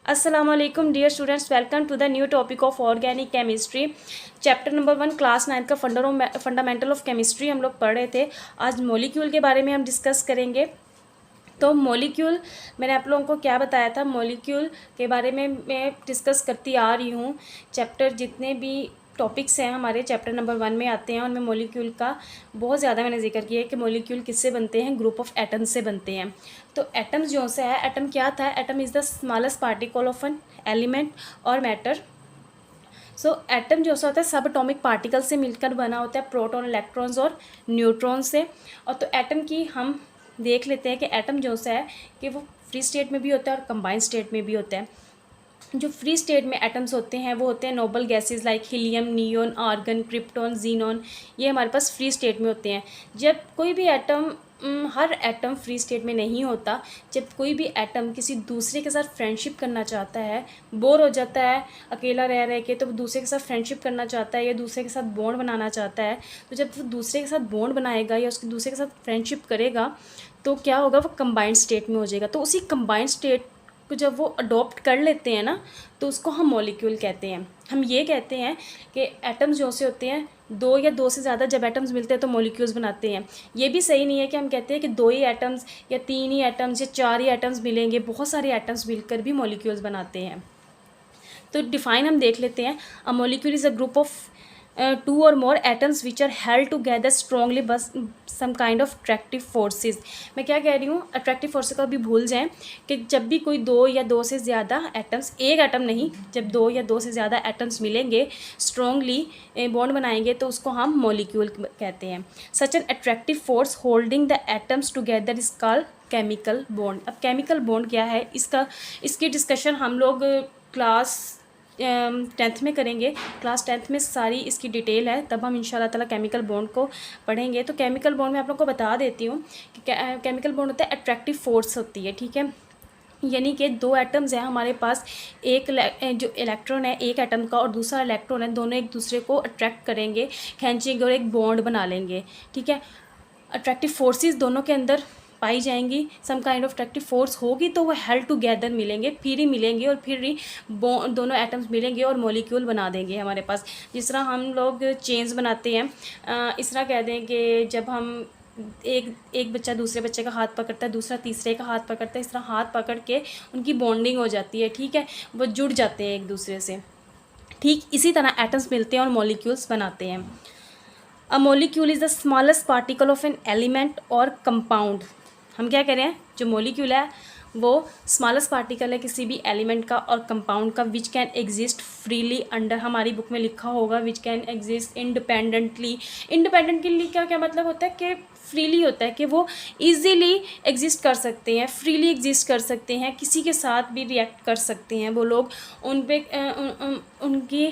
अस्सलाम वालेकुम dear students, welcome to the new topic of organic chemistry. Chapter number 1 class 9 का fundamental of chemistry हम लोग पढ़ रहे थे। आज मॉलिक्यूल के बारे में हम डिस्कस करेंगे। तो मॉलिक्यूल मैंने आप लोगों को क्या बताया था, मॉलिक्यूल के बारे में मैं डिस्कस करती आ रही हूँ। चैप्टर जितने भी टॉपिक्स हैं हमारे चैप्टर नंबर 1 में आते हैं, उनमें मॉलिक्यूल का बहुत ज़्यादा मैंने जिक्र किया है कि मॉलिक्यूल किससे बनते हैं, ग्रुप ऑफ एटम्स से बनते हैं। तो एटम्स जो से है, एटम क्या था, atom is the smallest particle of an element और मैटर। सो एटम जो सा होता है सब एटॉमिक पार्टिकल से मिलकर बना होता है, प्रोटॉन, इलेक्ट्रॉन्स और न्यूट्रॉन से। और तो एटम की हम देख लेते हैं कि एटम जो सा है कि वो फ्री स्टेट में भी होता है और कंबाइंड स्टेट में भी होता है। जो फ्री स्टेट में एटम्स होते हैं वो होते हैं noble gases like helium, neon, argon, krypton, xenon. ये हमारे पास फ्री स्टेट में होते हैं। जब कोई भी एटम हर एटम फ्री स्टेट में नहीं होता। जब कोई भी एटम किसी दूसरे के साथ फ्रेंडशिप करना चाहता है, बोर हो जाता है अकेला रह रह के, तो वो दूसरे के साथ फ्रेंडशिप करना चाहता है या दूसरे के साथ बॉन्ड बनाना चाहता है, तो जब वो दूसरे के साथ बॉन्ड बनाएगा या उसके दूसरे के साथ फ्रेंडशिप करेगा तो क्या होगा, वो कंबाइंड स्टेट में हो जाएगा। तो उसी कंबाइंड स्टेट को जब वो अडॉप्ट कर लेते हैं ना, तो उसको हम मॉलिक्यूल कहते हैं। हम ये कहते हैं कि एटम्स जो से होते हैं, दो या दो से ज़्यादा जब एटम्स मिलते हैं तो मॉलिक्यूल्स बनाते हैं। ये भी सही नहीं है कि हम कहते हैं कि दो ही एटम्स या तीन ही एटम्स या चार ही एटम्स मिलेंगे, बहुत सारे एटम्स मिलकर भी मॉलिक्यूल्स बनाते हैं। तो डिफाइन हम देख लेते हैं। A molecule is a group of two or more atoms which are held together strongly बस some kind of attractive forces. मैं क्या कह रही हूँ, अट्रैक्टिव फोर्सेज का भी भूल जाएं कि जब भी कोई दो या दो से ज़्यादा एटम्स, एक एटम नहीं, जब दो या दो से ज़्यादा एटम्स मिलेंगे, स्ट्रॉन्गली बॉन्ड बनाएंगे, तो उसको हम मॉलिक्यूल कहते हैं। Such an attractive force holding the atoms together is called chemical bond. अब केमिकल बॉन्ड क्या है, इसकी डिस्कशन हम लोग क्लास 10th में करेंगे। क्लास 10th में सारी इसकी डिटेल है, तब हम इंशाल्लाह ताला केमिकल बॉन्ड को पढ़ेंगे। तो केमिकल बॉन्ड में आप लोग को बता देती हूँ कि केमिकल बॉन्ड होता है अट्रैक्टिव फोर्स होती है, ठीक है। यानी कि दो एटम्स हैं हमारे पास, एक जो इलेक्ट्रॉन है एक एटम का और दूसरा इलेक्ट्रॉन है, दोनों एक दूसरे को अट्रैक्ट करेंगे, खींचेंगे और एक बॉन्ड बना लेंगे, ठीक है। अट्रैक्टिव फोर्सेस दोनों के अंदर पाई जाएंगी, some kind of attractive force होगी तो वो हेल्ड टुगेदर मिलेंगे, फिर ही मिलेंगे और फिर ही दोनों एटम्स मिलेंगे और मॉलिक्यूल बना देंगे हमारे पास। जिस तरह हम लोग चेन्स बनाते हैं, इस तरह कह दें कि जब हम एक बच्चा दूसरे बच्चे का हाथ पकड़ता है, दूसरा तीसरे का हाथ पकड़ता है, इस तरह हाथ पकड़ के उनकी बॉन्डिंग हो जाती है, ठीक है, वो जुड़ जाते हैं एक दूसरे से। ठीक इसी तरह एटम्स मिलते हैं और मॉलिक्यूल्स बनाते हैं। A molecule is the smallest particle of an element और कंपाउंड। हम क्या कह रहे हैं, जो मॉलिक्यूल है वो स्मॉलेस्ट पार्टिकल है किसी भी एलिमेंट का और कंपाउंड का, which can exist freely under, हमारी बुक में लिखा होगा which can exist independently. Independently क्या क्या मतलब होता है कि फ्रीली होता है, कि वो इजीली एग्जिस्ट कर सकते हैं, फ्रीली एग्जिस्ट कर सकते हैं, किसी के साथ भी रिएक्ट कर सकते हैं वो लोग, उन पे उनकी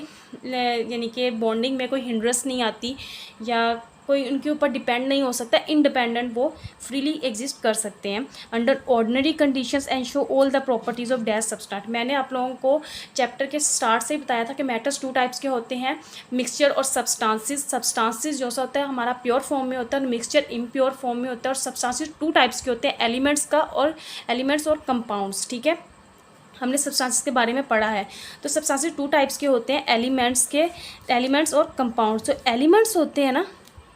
यानी कि बॉन्डिंग में कोई हिंड्रेंस नहीं आती या कोई उनके ऊपर डिपेंड नहीं हो सकता, इंडिपेंडेंट वो फ्रीली एग्जिस्ट कर सकते हैं under ordinary conditions and show all the properties of dash substance. मैंने आप लोगों को चैप्टर के स्टार्ट से ही बताया था कि मैटर्स टू टाइप्स के होते हैं, मिक्सचर और सब्सटेंसेस। सब्सटेंसेस जो सा होता है हमारा प्योर फॉर्म में होता है और मिक्सचर इम्प्योर फॉर्म में होता है। और सब्सटेंसेस टू टाइप्स के होते हैं, एलिमेंट्स का और एलिमेंट्स और कंपाउंड्स, ठीक है। हमने सब्सटेंसेस के बारे में पढ़ा है। तो सब्सटेंसेस टू टाइप्स के होते हैं, एलिमेंट्स और कंपाउंड्स। तो एलिमेंट्स होते हैं ना,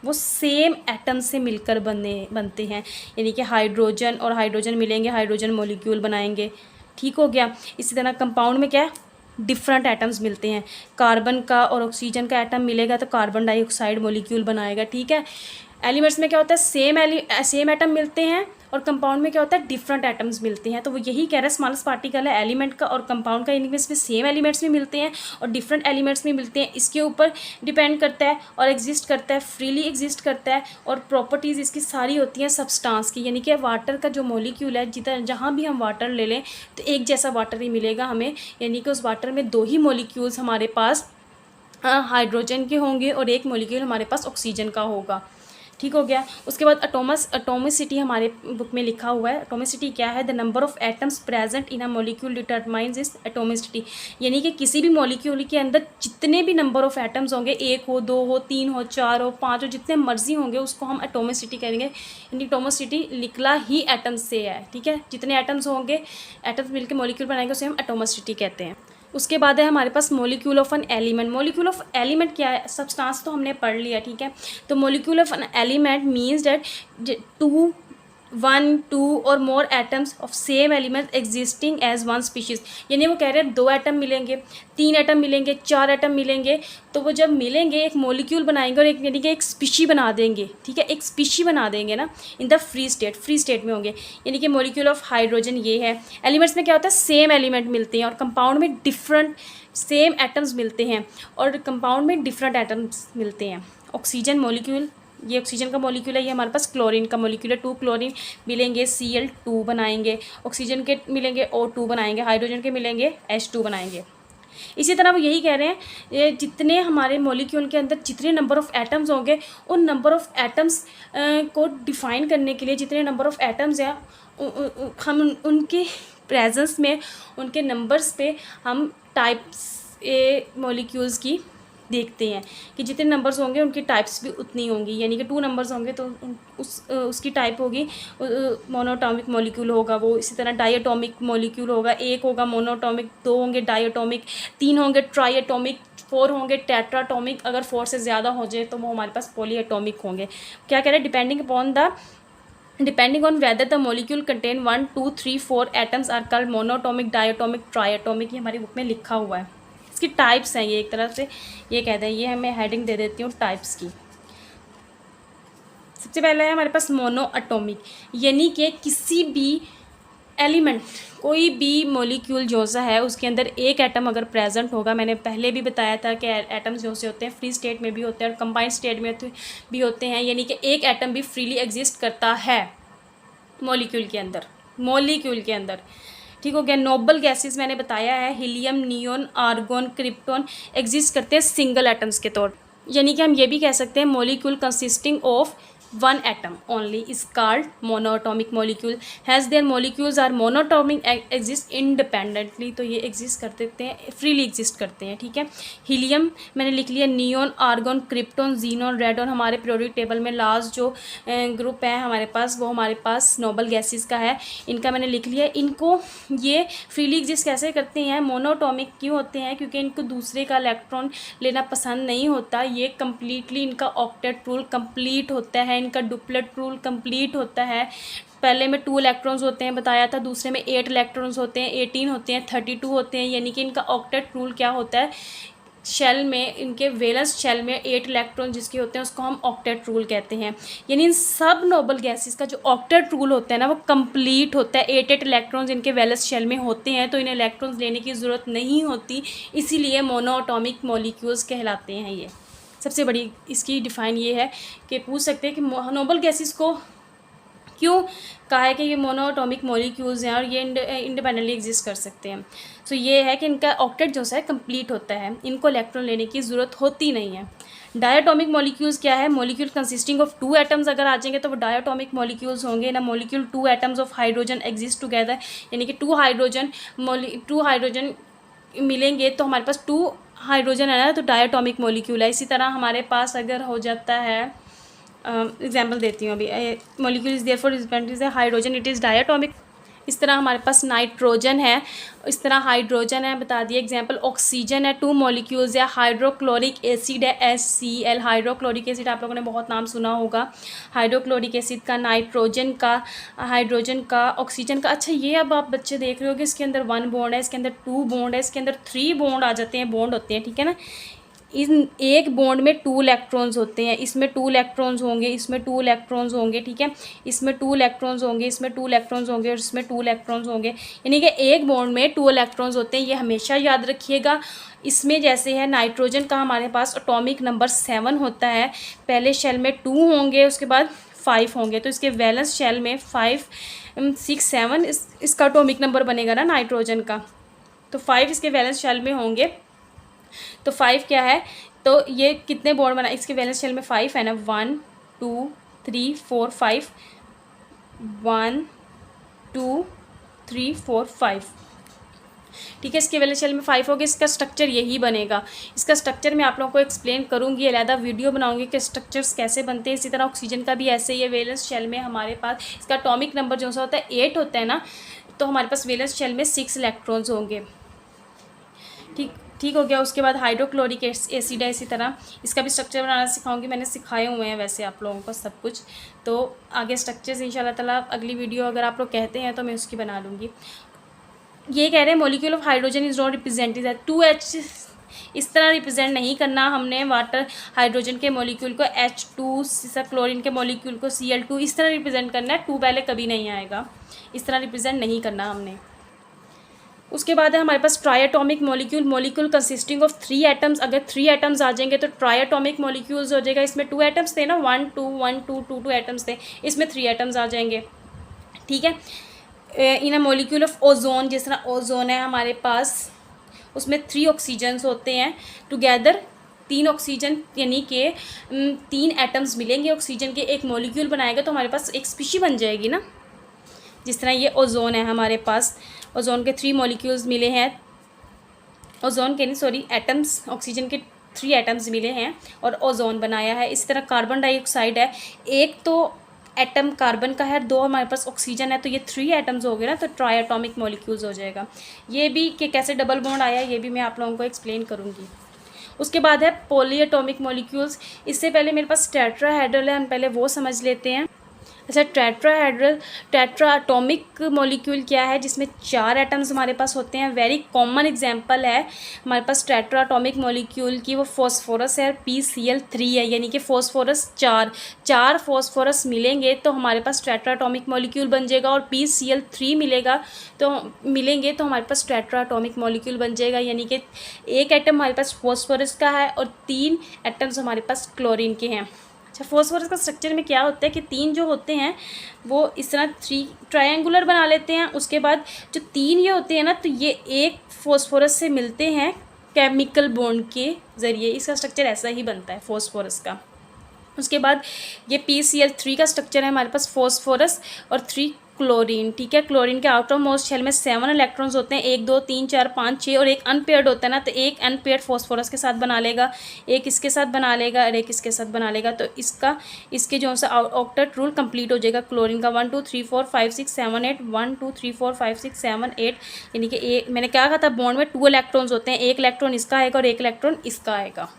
वो सेम एटम से मिलकर बनते हैं, यानी कि हाइड्रोजन और हाइड्रोजन मिलेंगे, हाइड्रोजन मॉलिक्यूल बनाएंगे, ठीक हो गया। इसी तरह कंपाउंड में क्या है, डिफरेंट एटम्स मिलते हैं, कार्बन का और ऑक्सीजन का एटम मिलेगा तो कार्बन डाइऑक्साइड मॉलिक्यूल बनाएगा, ठीक है। एलिमेंट्स में क्या होता है, सेम एटम मिलते हैं, और कंपाउंड में क्या होता है, डिफरेंट एटम्स मिलते हैं। तो वो यही कह रहा है, स्मॉलेस्ट पार्टिकल है एलिमेंट का और कंपाउंड का, यानी कि इसमें सेम एलिमेंट्स भी मिलते हैं और डिफरेंट एलिमेंट्स भी मिलते हैं। इसके ऊपर डिपेंड करता है और एग्जिस्ट करता है, फ्रीली एग्जिस्ट करता है। और प्रॉपर्टीज़ इसकी सारी होती हैं सब्सटेंस की, यानी कि वाटर का जो मॉलिक्यूल है, जिधर जहाँ भी हम वाटर ले लें तो एक जैसा वाटर ही मिलेगा हमें, यानी कि उस वाटर में दो ही मॉलिक्यूल्स हमारे पास हाइड्रोजन के होंगे और एक मॉलिक्यूल हमारे पास ऑक्सीजन का होगा, ठीक हो गया। उसके बाद एटॉमिसिटी हमारे बुक में लिखा हुआ है। एटॉमिसिटी क्या है? The number of atoms present in a molecule determines is atomicity, यानी कि किसी भी मॉलिक्यूल के अंदर जितने भी नंबर ऑफ एटम्स होंगे, 1 हो, 2 हो, 3 हो, 4 हो, 5 हो, जितने मर्जी होंगे उसको हम एटॉमिसिटी करेंगे। यानी एटॉमिसिटी निकला ही एटम्स से है, ठीक है। जितने एटम्स होंगे, एटम्स मिलकर मॉलिक्यूल बनाएंगे, उसे हम एटॉमिसिटी कहते हैं। उसके बाद है हमारे पास molecule of an element. Molecule of element क्या है? सब्सटेंस तो हमने पढ़ लिया, ठीक है। तो molecule of an element means that 1, 2 और more atoms of same element existing as one species, यानी वो कह रहे हैं 2 एटम मिलेंगे, 3 एटम मिलेंगे, 4 एटम मिलेंगे, तो वो जब मिलेंगे एक मॉलिक्यूल बनाएंगे और एक यानी कि एक स्पीशी बना देंगे, ठीक है। एक स्पीशी बना देंगे ना इन द फ्री स्टेट में होंगे, यानी कि मॉलिक्यूल ऑफ हाइड्रोजन ये है। एलिमेंट्स में क्या होता है? सेम एलिमेंट मिलते हैं, और कंपाउंड में डिफरेंट सेम एटम्स मिलते हैं, और कंपाउंड में डिफरेंट एटम्स मिलते हैं। ऑक्सीजन मॉलिक्यूल, ये ऑक्सीजन का मॉलिक्यूल है। ये हमारे पास क्लोरीन का मॉलिक्यूल है। 2 क्लोरीन मिलेंगे, Cl2 बनाएंगे। ऑक्सीजन के मिलेंगे, O2 बनाएंगे। हाइड्रोजन के मिलेंगे, H2 बनाएंगे। इसी तरह वो यही कह रहे हैं, ये जितने हमारे मॉलिक्यूल के अंदर जितने नंबर ऑफ़ एटम्स होंगे, उन नंबर ऑफ़ एटम्स को डिफ़ाइन करने के लिए जितने नंबर ऑफ़ एटम्स हैं, हम उनके प्रेजेंस में, उनके नंबर्स पे हम टाइप्स मॉलिक्यूल्स की देखते हैं कि जितने नंबर्स होंगे उनकी टाइप्स भी उतनी होंगी। यानी कि 2 नंबर्स होंगे तो उसकी टाइप होगी, मोनोटॉमिक मॉलिक्यूल होगा वो। इसी तरह डायटोमिक मॉलिक्यूल होगा, 1 होगा मोनोटॉमिक, 2 होंगे डायटोमिक, 3 होंगे ट्राइएटोमिक, 4 होंगे टेट्राटोमिक। अगर 4 से ज़्यादा हो जाए तो वो हमारे पास पॉलीएटोमिक होंगे। क्या कह रहे हैं? Depending on whether the molecule contain 1, 2, 3, 4 atoms are called monatomic, diatomic, triatomic. ये हमारी बुक में लिखा हुआ है। इसकी टाइप्स हैं ये, एक तरफ से ये कहते हैं, ये हमें हेडिंग दे देती हूँ टाइप्स की। सबसे पहला है हमारे पास मोनोएटॉमिक, यानी कि किसी भी एलिमेंट, कोई भी मॉलिक्यूल जो सा है उसके अंदर एक एटम अगर प्रेजेंट होगा, मैंने पहले भी बताया था कि एटम्स जो से होते हैं फ्री स्टेट में भी होते हैं और कंबाइंड स्टेट में भी होते हैं, यानी कि एक एटम भी फ्रीली एग्जिस्ट करता है मॉलिक्यूल के अंदर, ठीक हो गया। नोबल गैसेस मैंने बताया है, helium, neon, argon, krypton exist करते हैं सिंगल एटम्स के तौर, यानी कि हम ये भी कह सकते हैं molecule consisting of 1 atom only is called monoatomic molecule, has their molecules are monatomic, exist independently, तो ये एग्जिस्ट कर देते हैं, फ्रीली एग्जिस्ट करते हैं, ठीक है। हीलियम मैंने लिख लिया, neon, argon, krypton, xenon, radon हमारे पीरियोडिक टेबल में लास्ट जो ग्रुप है हमारे पास, वो हमारे पास नोबल गैसेस का है, इनका मैंने लिख लिया। इनको ये फ्रीली एग्जिस्ट कैसे करते हैं? मोनोटॉमिक क्यों होते हैं? क्योंकि इनको दूसरे का इलेक्ट्रॉन लेना पसंद नहीं होता। ये कम्प्लीटली इनका ऑक्टेट रूल कंप्लीट होता है, इनका डुप्लेट रूल कंप्लीट होता है। पहले में 2 इलेक्ट्रॉन्स होते हैं बताया था, दूसरे में 8 इलेक्ट्रॉन्स होते हैं, 18 होते हैं, 32 होते हैं, यानी कि इनका ऑक्टेट रूल क्या होता है? शेल में, इनके वैलेंस शेल में 8 इलेक्ट्रॉन जिसके होते हैं उसको हम ऑक्टेट रूल कहते हैं। यानी इन सब नोबल गैसेस का जो ऑक्टेट रूल होता है ना, वो कंप्लीट होता है। 8 इलेक्ट्रॉन्स इनके वैलेंस शेल में होते हैं, तो इन्हें इलेक्ट्रॉन्स लेने की ज़रूरत नहीं होती, इसीलिए मोनोएटॉमिक मॉलिक्यूल्स कहलाते हैं। ये सबसे बड़ी इसकी डिफ़ाइन ये है कि पूछ सकते हैं कि नोबल गैसेस को क्यों कहा है कि ये मोनोएटॉमिक मॉलिक्यूल्स हैं और ये इंडिपेंडेंटली एग्जिस्ट कर सकते हैं। सो ये है कि इनका ऑक्टेट जो है कंप्लीट होता है, इनको इलेक्ट्रॉन लेने की ज़रूरत होती नहीं है। डायटोमिक मॉलिक्यूल्स क्या है? मॉलिक्यूल कंसिस्टिंग ऑफ 2 एटम्स अगर आ जाएंगे तो वो डायटोमिक मॉलिक्यूल्स होंगे ना। Molecule 2 atoms of hydrogen exist together, यानी कि 2 हाइड्रोजन मिलेंगे तो हमारे पास 2 हाइड्रोजन है ना, तो डायटोमिक मॉलिक्यूल है। इसी तरह हमारे पास अगर हो जाता है, एग्जाम्पल देती हूँ अभी, molecule is therefore is hydrogen, it is diatomic. इस तरह हमारे पास नाइट्रोजन है, इस तरह हाइड्रोजन है, बता दिए एग्जांपल। ऑक्सीजन है, 2 मॉलिक्यूल्स है। हाइड्रोक्लोरिक एसिड है, HCl, हाइड्रोक्लोरिक एसिड आप लोगों ने बहुत नाम सुना होगा, हाइड्रोक्लोरिक एसिड का, नाइट्रोजन का, हाइड्रोजन का, ऑक्सीजन का। अच्छा, ये अब आप बच्चे देख रहे हो कि इसके अंदर 1 बॉन्ड है, इसके अंदर 2 बॉन्ड है, इसके अंदर 3 बॉन्ड आ जाते हैं, बॉन्ड होते हैं, ठीक है ना। इन एक बॉन्ड में 2 इलेक्ट्रॉन्स होते हैं, इसमें 2 इलेक्ट्रॉन्स होंगे, इसमें 2 इलेक्ट्रॉन्स होंगे, ठीक है। इसमें 2 इलेक्ट्रॉन्स होंगे, इसमें 2 इलेक्ट्रॉन्स होंगे और इसमें 2 इलेक्ट्रॉन्स होंगे, यानी कि एक बॉन्ड में 2 इलेक्ट्रॉन्स होते हैं। ये हमेशा याद रखिएगा। इसमें जैसे है नाइट्रोजन का हमारे पास एटॉमिक नंबर 7 होता है, पहले शेल में 2 होंगे, उसके बाद 5 होंगे, तो इसके वैलेंस शेल में 5, 6, 7 इसका एटॉमिक नंबर बनेगा ना नाइट्रोजन का, तो 5 इसके वैलेंस शेल में होंगे। तो 5 क्या है, तो ये कितने बॉन्ड बना, इसके वैलेंस शेल में 5 है ना, 1, 2, 3 4 5, 1 2 3 4 5, ठीक है। इसके वैलेंस शेल में 5 हो गया। इसका स्ट्रक्चर यही बनेगा। इसका स्ट्रक्चर मैं आप लोगों को एक्सप्लेन करूँगी, अलहदा वीडियो बनाऊंगी कि स्ट्रक्चर्स कैसे बनते हैं। इसी तरह ऑक्सीजन का भी ऐसे ही है। वैलेंस शेल में हमारे पास इसका एटॉमिक नंबर जो सा होता है 8 होता है ना, तो हमारे पास वैलेंस शेल में 6 इलेक्ट्रॉन्स होंगे, ठीक हो गया। उसके बाद हाइड्रोक्लोरिक एसिड है। इसी तरह इसका भी स्ट्रक्चर बनाना सिखाऊंगी, मैंने सिखाए हुए हैं वैसे आप लोगों को सब कुछ। तो आगे स्ट्रक्चर्स इंशाल्लाह ताला अगली वीडियो अगर आप लोग कहते हैं तो मैं उसकी बना लूँगी। ये कह रहे हैं molecule of hydrogen is not represented as 2H, इस तरह रिप्रेजेंट नहीं करना हमने वाटर हाइड्रोजन के मॉलिक्यूल को H2, क्लोरीन के मॉलिक्यूल को Cl2, इस तरह रिप्रेजेंट करना है। 2 पहले कभी नहीं आएगा, इस तरह रिप्रेजेंट नहीं करना हमने। उसके बाद है हमारे पास triatomic molecule, molecule consisting of 3 atoms. अगर 3 एटम्स आ जाएंगे तो ट्राइएटॉमिक मॉलिक्यूल्स हो जाएगा। इसमें 2 एटम्स थे ना, 1 2 1 2 2 2 एटम्स थे, इसमें 3 एटम्स आ जाएंगे, ठीक है। इन अ मॉलिक्यूल ऑफ ओजोन, जिस तरह ओजोन है हमारे पास, उसमें 3 ऑक्सीजन्स होते हैं टुगेदर, 3 ऑक्सीजन यानी कि 3 एटम्स मिलेंगे ऑक्सीजन के, एक मॉलिक्यूल बनाएगा तो हमारे पास एक स्पीशी बन जाएगी ना। जिस तरह ये ओजोन है हमारे पास, ओजोन के 3 मॉलिक्यूल्स मिले हैं, ओजोन के नहीं सॉरी एटम्स, ऑक्सीजन के 3 एटम्स मिले हैं और ओजोन बनाया है। इसी तरह कार्बन डाइऑक्साइड है, एक तो एटम कार्बन का है, 2 हमारे पास ऑक्सीजन है, तो ये 3 एटम्स हो गए ना, तो ट्राइएटॉमिक मॉलिक्यूल्स हो जाएगा। ये भी कि कैसे डबल बॉन्ड आया ये भी मैं आप लोगों को एक्सप्लेन करूँगी। उसके बाद है पॉलीएटॉमिक मॉलिक्यूल्स। इससे पहले मेरे पास टेट्राहेड्रल है, हम पहले वो समझ लेते हैं। अच्छा, टेट्राएटॉमिक मॉलिक्यूल क्या है, जिसमें 4 एटम्स हमारे पास होते हैं। वेरी कॉमन एग्जांपल है हमारे पास टेट्राएटॉमिक मॉलिक्यूल की, वो फॉस्फोरस है, PCl3 है, यानी कि फॉस्फोरस 4 फॉस्फोरस मिलेंगे तो हमारे पास टेट्राएटॉमिक मॉलिक्यूल बन जाएगा, और PCl3 मिलेंगे तो हमारे पास टेट्राएटॉमिक मॉलिक्यूल बन जाएगा। यानी कि एक एटम हमारे पास फॉस्फोरस का है और 3 एटम्स हमारे पास क्लोरीन के हैं। अच्छा, फॉस्फोरस का स्ट्रक्चर में क्या होता है कि 3 जो होते हैं वो इस तरह 3 ट्रायंगुलर बना लेते हैं। उसके बाद जो 3 ये होते हैं ना, तो ये एक फॉस्फोरस से मिलते हैं केमिकल बॉन्ड के ज़रिए। इसका स्ट्रक्चर ऐसा ही बनता है फॉस्फोरस का। उसके बाद ये PCl3 का स्ट्रक्चर है हमारे पास, फॉस्फोरस और 3 क्लोरीन, ठीक है। क्लोरीन के आउटर मोस्ट शेल में 7 इलेक्ट्रॉन्स होते हैं, 1 2 3 4 5 6, और एक अनपेयर्ड होता है ना, तो एक अनपेयर्ड फॉस्फोरस के साथ बना लेगा, एक इसके साथ बना लेगा और एक इसके साथ बना लेगा। तो इसके जो सा ऑक्टेट रूल कंप्लीट हो जाएगा क्लोरीन का। 1 2 3 4 5 6 7 8, 1 2 3 4 5 6 7 8, यानी कि मैंने क्या कहा था, बॉन्ड में 2 इलेक्ट्रॉन्स होते हैं, एक इलेक्ट्रॉन इसका आएगा और एक इलेक्ट्रॉन इसका आएगा।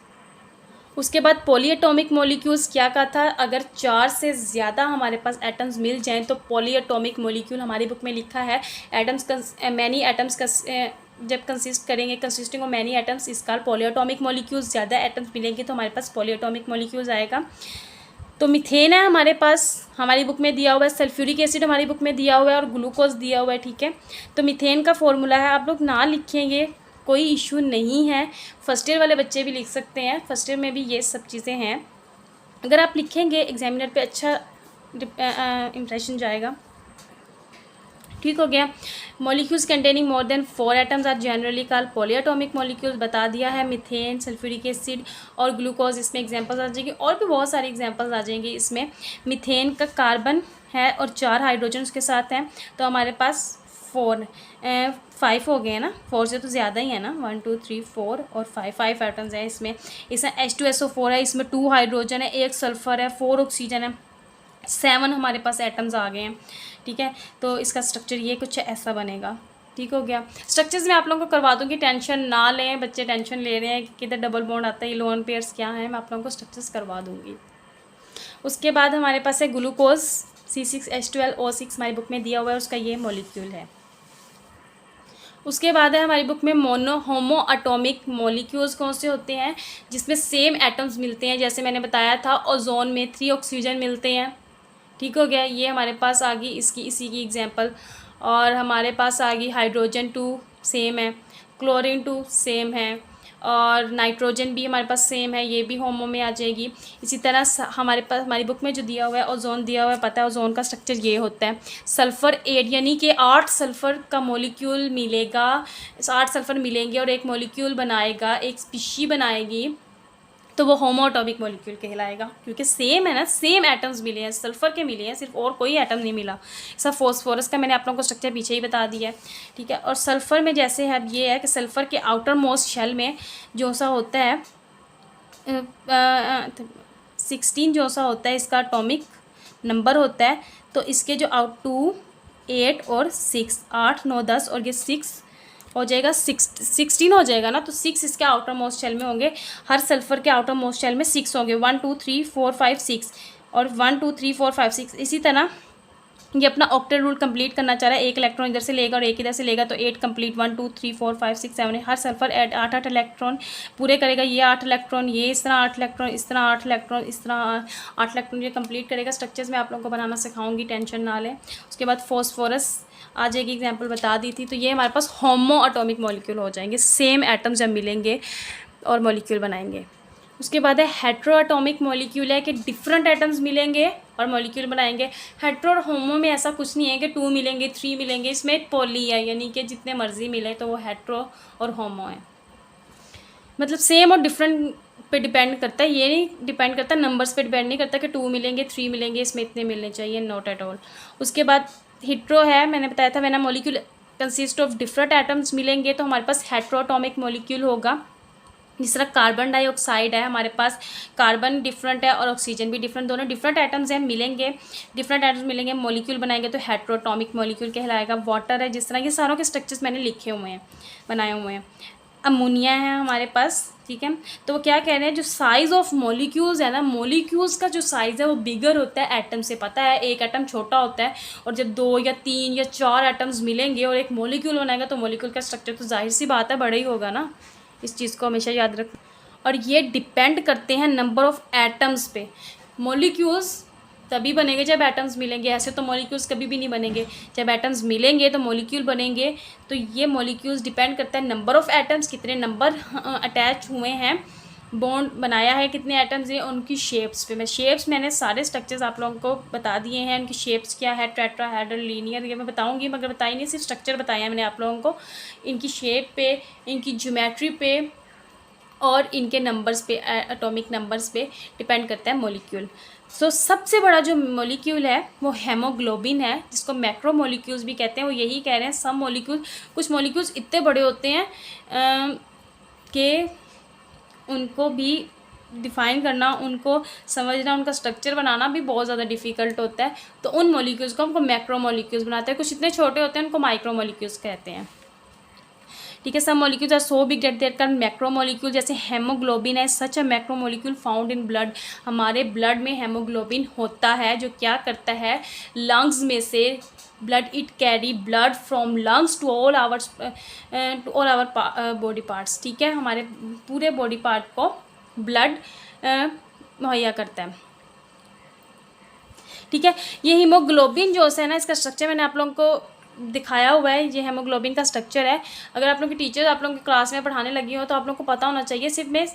उसके बाद पॉलीएटॉमिक मॉलिक्यूल्स क्या कहा था, अगर 4 से ज़्यादा हमारे पास एटम्स मिल जाएं तो पॉलीएटॉमिक मॉलिक्यूल, हमारी बुक में लिखा है मैनी एटम्स जब कंसिस्ट करेंगे, कंसिस्टिंग ऑफ मैनी एटम्स, इस काल पॉलीएटॉमिक मॉलिक्यूल्स, ज़्यादा एटम्स मिलेंगे तो हमारे पास पॉलीएटॉमिक मॉलिक्यूल्स आएगा। तो मीथेन है हमारे पास, हमारी बुक में दिया हुआ है, सल्फ्यूरिक एसिड हमारी बुक में दिया हुआ है और ग्लूकोज दिया हुआ है, ठीक है। तो मीथेन का फॉर्मूला है, आप लोग ना लिखेंगे कोई इशू नहीं है, फर्स्ट ईयर वाले बच्चे भी लिख सकते हैं, फर्स्ट ईयर में भी ये सब चीज़ें हैं। अगर आप लिखेंगे एग्जामिनर पे अच्छा इम्प्रेशन जाएगा, ठीक हो गया। Molecules containing more than 4 atoms are generally called polyatomic molecules, बता दिया है। मीथेन, सल्फ्यूरिक एसिड और ग्लूकोज इसमें एग्जांपल्स आ जाएंगे, और भी बहुत सारे एग्जांपल्स आ जाएंगे इसमें। मीथेन का कार्बन है और 4 हाइड्रोजन उसके साथ हैं, तो हमारे पास 5 हो गए हैं ना, 4 से तो ज़्यादा ही है ना, 1 2 3 4 और 5 एटम्स हैं इसमें। H2SO4 है, इसमें 2 हाइड्रोजन है, 1 सल्फ़र है, 4 ऑक्सीजन है, 7 हमारे पास एटम्स आ गए हैं, ठीक है। तो इसका स्ट्रक्चर ये कुछ ऐसा बनेगा, ठीक हो गया। स्ट्रक्चर्स मैं आप लोगों को करवा दूँगी, टेंशन ना लें, बच्चे टेंशन ले रहे हैं कि किधर डबल बॉन्ड आता है, ये लोन पेयर्स क्या है, मैं आप लोगों को स्ट्रक्चर्स करवा दूँगी। उसके बाद हमारे पास है ग्लूकोज, C6H12O6 हमारी बुक में दिया हुआ है, उसका ये मॉलिक्यूल है। उसके बाद है हमारी बुक में होमो एटॉमिक मॉलिक्यूल्स कौन से होते हैं, जिसमें सेम एटम्स मिलते हैं। जैसे मैंने बताया था, ओजोन में 3 ऑक्सीजन मिलते हैं, ठीक हो गया। ये हमारे पास आ गई इसी की एग्जांपल। और हमारे पास आ गई हाइड्रोजन 2 सेम है, क्लोरीन 2 सेम है, और नाइट्रोजन भी हमारे पास सेम है, ये भी होमो में आ जाएगी। इसी तरह हमारे पास हमारी बुक में जो दिया हुआ है ओजोन दिया हुआ है, पता है ओजोन का स्ट्रक्चर ये होता है। सल्फ़र 8, यानी कि 8 सल्फ़र का मॉलिक्यूल मिलेगा, 8 सल्फ़र मिलेंगे और एक मॉलिक्यूल बनाएगा, एक स्पीशी बनाएगी, तो वो होमो एटॉमिक मॉलिक्यूल कहलाएगा, क्योंकि सेम है ना, सेम एटम्स मिले हैं, सल्फर के मिले हैं, सिर्फ और कोई एटम नहीं मिला। सब फॉस्फोरस का मैंने आप लोगों को स्ट्रक्चर पीछे ही बता दिया है, ठीक है। और सल्फर में जैसे है, अब ये है कि सल्फर के आउटर मोस्ट शेल में जो सा होता है 16 जो सा होता है इसका एटॉमिक नंबर होता है। तो इसके जो 2, 8 और 6, 8, 9, 10 और ये 6 हो जाएगा, 16 हो जाएगा ना। तो 6 इसके आउटर मोस्ट शेल में होंगे, हर सल्फर के आउटर मोस्ट शेल में 6 होंगे, 1 2 3 4 5 6 और 1 2 3 4 5 6। इसी तरह ये अपना ऑक्टेट रूल कंप्लीट करना चाह रहा है, एक इलेक्ट्रॉन इधर से लेगा और एक इधर से लेगा, तो 8 कंप्लीट, 1 2 3 4 5 6 7। हर सल्फर 8 इलेक्ट्रॉन पूरे करेगा, ये 8 इलेक्ट्रॉन, ये इस तरह 8 इलेक्ट्रॉन, इस तरह 8 इलेक्ट्रॉन, इस तरह 8 इलेक्ट्रॉन ये कंप्लीट करेगा। स्ट्रक्चर्स मैं आप लोगों को बनाना सिखाऊंगी, टेंशन ना लें। उसके बाद फॉस्फोरस आज एक एग्जाम्पल बता दी थी। तो ये हमारे पास होमो एटॉमिक मॉलिक्यूल हो जाएंगे, सेम एटम जब मिलेंगे और मॉलिक्यूल बनाएंगे। उसके बाद है हेट्रो एटॉमिक मॉलिक्यूल, है कि डिफरेंट एटम्स मिलेंगे और मॉलिक्यूल बनाएंगे। हेट्रो और होमो में ऐसा कुछ नहीं है कि 2 मिलेंगे 3 मिलेंगे, इसमें पॉली है, यानी कि जितने मर्जी मिले तो वो हेट्रो और होमो है। मतलब सेम और डिफरेंट पे डिपेंड करता है, ये नहीं डिपेंड करता, नंबर्स पे डिपेंड नहीं करता कि 2 मिलेंगे 3 मिलेंगे इसमें इतने मिलने चाहिए, नॉट एट ऑल। उसके बाद हेट्रो है, मैंने बताया था, मैंने molecule consist of different atoms मिलेंगे तो हमारे पास हेट्रो एटॉमिक मॉलिक्यूल होगा। जिस तरह कार्बन डाइऑक्साइड है, हमारे पास कार्बन डिफरेंट है और ऑक्सीजन भी डिफरेंट, दोनों डिफरेंट एटम्स हैं, मिलेंगे, डिफरेंट एटम्स मिलेंगे, मॉलिक्यूल बनाएंगे तो हेट्रोएटॉमिक मॉलिक्यूल कहलाएगा। वाटर है, जिस तरह ये सारों के स्ट्रक्चर्स मैंने लिखे हुए हैं, बनाए हुए हैं। अमोनिया है हमारे पास, ठीक है। तो वो क्या कह रहे हैं, जो साइज़ ऑफ मॉलिक्यूल्स है ना, मॉलिक्यूल्स का जो साइज़ है वो बिगर होता है एटम से, पता है, एक एटम छोटा होता है और जब 2 या 3 या 4 एटम्स मिलेंगे और एक मॉलिक्यूल बनाएगा तो मॉलिक्यूल का स्ट्रक्चर तो जाहिर सी बात है बड़ा ही होगा ना। इस चीज़ को हमेशा याद रख। और ये डिपेंड करते हैं नंबर ऑफ़ एटम्स पे। मॉलिक्यूल्स तभी बनेंगे जब एटम्स मिलेंगे, ऐसे तो मॉलिक्यूल्स कभी भी नहीं बनेंगे। जब एटम्स मिलेंगे तो मॉलिक्यूल बनेंगे। तो ये मॉलिक्यूल्स डिपेंड करता है नंबर ऑफ़ एटम्स, कितने नंबर अटैच हुए हैं, बॉन्ड बनाया है कितने एटम्स हैं, उनकी शेप्स पे। मैंने सारे स्ट्रक्चर्स आप लोगों को बता दिए हैं, उनकी शेप्स क्या है, टेट्राहेड्रल, लीनियर, ये मैं बताऊंगी, मगर बताई नहीं, सिर्फ स्ट्रक्चर बताया है मैंने आप लोगों को। इनकी शेप पे, इनकी ज्योमेट्री पे और इनके नंबर्स पे, एटॉमिक नंबर्स पे डिपेंड करता है मॉलिक्यूल। सो सबसे बड़ा जो मॉलिक्यूल है वो हेमोग्लोबिन है, जिसको मैक्रो मॉलिक्यूल्स भी कहते हैं। वो यही कह रहे हैं, सब मॉलिक्यूल, कुछ मॉलिक्यूल्स इतने बड़े होते हैं कि उनको भी डिफ़ाइन करना, उनको समझना, उनका स्ट्रक्चर बनाना भी बहुत ज़्यादा डिफ़िकल्ट होता है। तो उन मॉलिक्यूल्स को हमको मैक्रो मॉलिक्यूल्स बनाते हैं। कुछ इतने छोटे होते हैं उनको माइक्रो मॉलिक्यूल्स कहते हैं, ठीक है। सब molecules are so big that there can macro molecule, जैसे हेमोग्लोबिन है such a macro molecule found in blood. हमारे ब्लड में हेमोग्लोबिन होता है, जो क्या करता है, लंग्स में से blood, it carry blood from lungs to all our body parts, ठीक है। हमारे पूरे बॉडी पार्ट को ब्लड मुहैया करता है, ठीक है। ये हीमोग्लोबिन जो है ना, इसका स्ट्रक्चर मैंने आप लोगों को दिखाया हुआ है। ये हेमोग्लोबिन का स्ट्रक्चर है। अगर आप लोग की टीचर आप लोगों की क्लास में पढ़ाने लगी हो तो आप लोग को पता होना चाहिए। सिर्फ मैं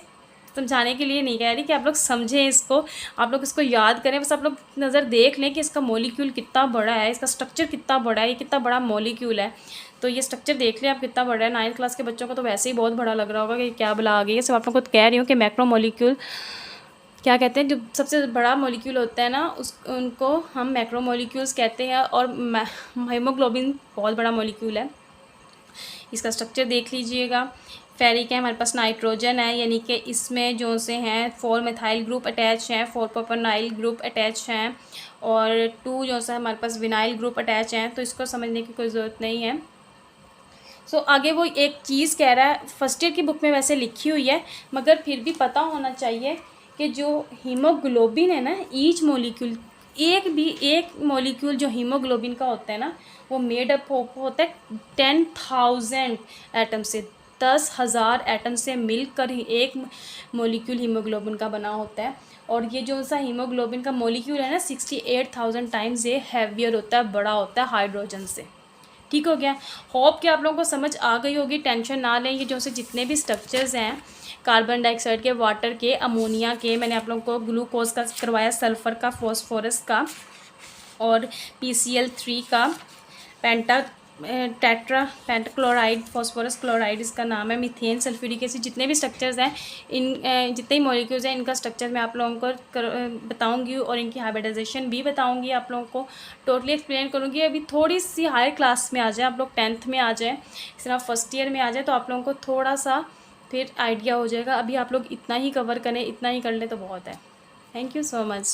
समझाने के लिए नहीं कह रही कि आप लोग समझें इसको, आप लोग इसको याद करें। बस आप लोग नज़र देख लें कि इसका मॉलिक्यूल कितना बड़ा है, इसका स्ट्रक्चर कितना बड़ा है, ये कितना बड़ा मॉलिक्यूल है। तो ये स्ट्रक्चर देख लें आप कितना बड़ा है। 9th क्लास के बच्चों को तो वैसे ही बहुत बड़ा लग रहा होगा कि क्या बला आ गई है। सब आप लोग को कह रही हूँ कि मैक्रो मॉलिक्यूल क्या कहते हैं, जो सबसे बड़ा मॉलिक्यूल होता है ना, उनको हम मैक्रो मॉलिक्यूल्स कहते हैं। और हीमोग्लोबिन बहुत बड़ा मॉलिक्यूल है। इसका स्ट्रक्चर देख लीजिएगा। फेरिक है, हमारे पास नाइट्रोजन है, यानी कि इसमें जो से हैं 4 मिथाइल ग्रुप अटैच हैं, 4 प्रोपेनाइल ग्रुप अटैच हैं और 2 जो है हमारे पास विनाइल ग्रुप अटैच हैं। तो इसको समझने की कोई ज़रूरत नहीं है। सो आगे वो एक चीज़ कह रहा है, फर्स्ट ईयर की बुक में वैसे लिखी हुई है, मगर फिर भी पता होना चाहिए कि जो हीमोग्लोबिन है ना, ईच मॉलिक्यूल, एक मॉलिक्यूल जो हीमोग्लोबिन का होता है ना, वो मेड अप होता है 10,000 एटम से, 10,000 एटम से मिलकर ही एक मॉलिक्यूल हीमोग्लोबिन का बना होता है। और ये जो सा हीमोग्लोबिन का मॉलिक्यूल है ना, 68,000 टाइम्स ये हैवियर होता है, बड़ा होता है हाइड्रोजन से। ठीक हो गया। होप कि आप लोगों को समझ आ गई होगी, टेंशन ना लें। ये जो से जितने भी स्ट्रक्चर्स हैं, कार्बन डाइऑक्साइड के, वाटर के, अमोनिया के, मैंने आप लोगों को ग्लूकोज का करवाया, सल्फ़र का, फॉस्फोरस का और PCl3 का, टेट्रा पेंटाक्लोराइड, फॉस्फोरस क्लोराइड इसका नाम है, मीथेन, सल्फ्यूरिक एसिड, जितने भी स्ट्रक्चर्स हैं इन जितने ही मॉलिक्यूल्स हैं इनका स्ट्रक्चर मैं आप लोगों को बताऊंगी और इनकी हाइब्रिडाइजेशन भी बताऊंगी, आप लोगों को टोटली एक्सप्लेन करूंगी। अभी थोड़ी सी हायर क्लास में आ जाए, आप लोग 10th में आ जाए, सिर्फ फर्स्ट ईयर में आ जाए, तो आप लोगों को थोड़ा सा फिर आइडिया हो जाएगा। अभी आप लोग इतना ही कवर करें, इतना ही कर लें तो बहुत है। Thank you so much.